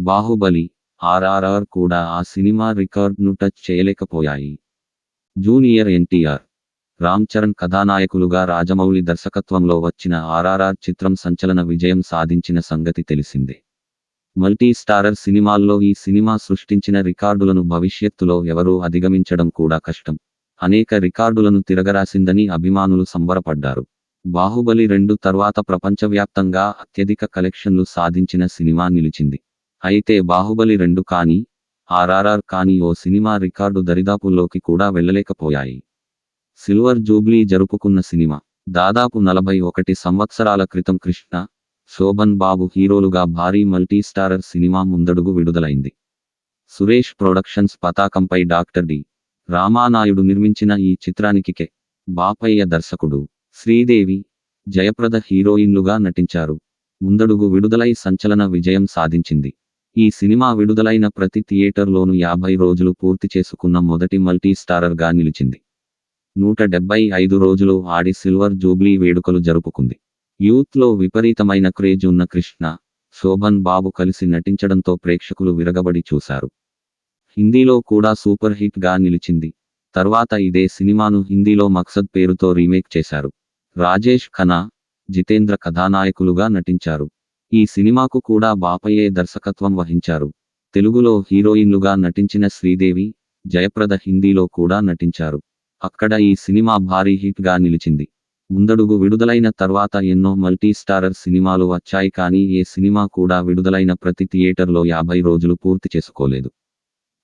బాహుబలి, ఆర్ఆర్ఆర్ కూడా ఆ సినిమా రికార్డ్ను టచ్ చేయలేకపోయాయి. జూనియర్ ఎన్టీఆర్, రామ్ చరణ్ కథానాయకులుగా రాజమౌళి దర్శకత్వంలో వచ్చిన ఆర్ఆర్ఆర్ చిత్రం సంచలన విజయం సాధించిన సంగతి తెలిసిందే. మల్టీ స్టారర్ సినిమాల్లో ఈ సినిమా సృష్టించిన రికార్డులను భవిష్యత్తులో ఎవరూ అధిగమించడం కూడా కష్టం. అనేక రికార్డులను తిరగరాసిందని అభిమానులు సంబరపడ్డారు. బాహుబలి 2 తర్వాత ప్రపంచవ్యాప్తంగా అత్యధిక కలెక్షన్లు సాధించిన సినిమా నిలిచింది. అయితే బాహుబలి 2 కానీ, ఆర్ఆర్ఆర్ కానీ ఓ సినిమా రికార్డు దరిదాపుల్లోకి కూడా వెళ్ళలేకపోయాయి. సిల్వర్ జూబ్లీ జరుపుకున్న సినిమా. దాదాపు 41 సంవత్సరాల క్రితం కృష్ణ, శోభన్ బాబు హీరోలుగా భారీ మల్టీస్టారర్ సినిమా ముందడుగు విడుదలైంది. సురేష్ ప్రొడక్షన్స్ పతాకంపై డాక్టర్ డి. రామానాయుడు నిర్మించిన ఈ చిత్రానికి కె. బాపయ్య దర్శకుడు, శ్రీదేవి, జయప్రద హీరోయిన్లుగా నటించారు. ముందడుగు విడుదలై సంచలన విజయం సాధించింది. ఈ సినిమా విడుదలైన ప్రతి థియేటర్లోనూ 50 రోజులు పూర్తి చేసుకున్న మొదటి మల్టీస్టారర్గా నిలిచింది. 175 రోజులు ఆడి సిల్వర్ జూబ్లీ వేడుకలు జరుపుకుంది. యూత్లో విపరీతమైన క్రేజ్ ఉన్న కృష్ణ, శోభన్ బాబు కలిసి నటించడంతో ప్రేక్షకులు విరగబడి చూశారు. హిందీలో కూడా సూపర్ హిట్ గా నిలిచింది. తర్వాత ఇదే సినిమాను హిందీలో మక్సద్ పేరుతో రీమేక్ చేశారు. రాజేష్ ఖన్నా, జితేంద్ర కథానాయకులుగా నటించారు. ఈ సినిమాకు కూడా బాపయ్యే దర్శకత్వం వహించారు. తెలుగులో హీరోయిన్లుగా నటించిన శ్రీదేవి, జయప్రద హిందీలో కూడా నటించారు. అక్కడ ఈ సినిమా భారీ హిట్ గా నిలిచింది. ముందడుగు విడుదలైన తర్వాత ఎన్నో మల్టీస్టారర్ సినిమాలు వచ్చాయి కానీ ఏ సినిమా కూడా విడుదలైన ప్రతి థియేటర్లో 50 రోజులు పూర్తి చేసుకోలేదు.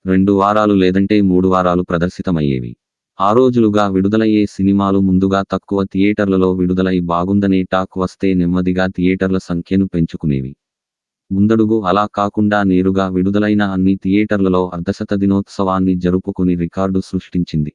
2 వారాలు లేదంటే 3 వారాలు ప్రదర్శితమయ్యేవి. ఆ రోజులుగా విడుదలయ్యే సినిమాలు ముందుగా తక్కువ థియేటర్లలో విడుదలై బాగుందనే టాక్ వస్తే నెమ్మదిగా థియేటర్ల సంఖ్యను పెంచుకునేవి. ముందడుగు అలా కాకుండా నేరుగా విడుదలైన అన్ని థియేటర్లలో అర్ధశత దినోత్సవాన్ని జరుపుకుని రికార్డు సృష్టించింది.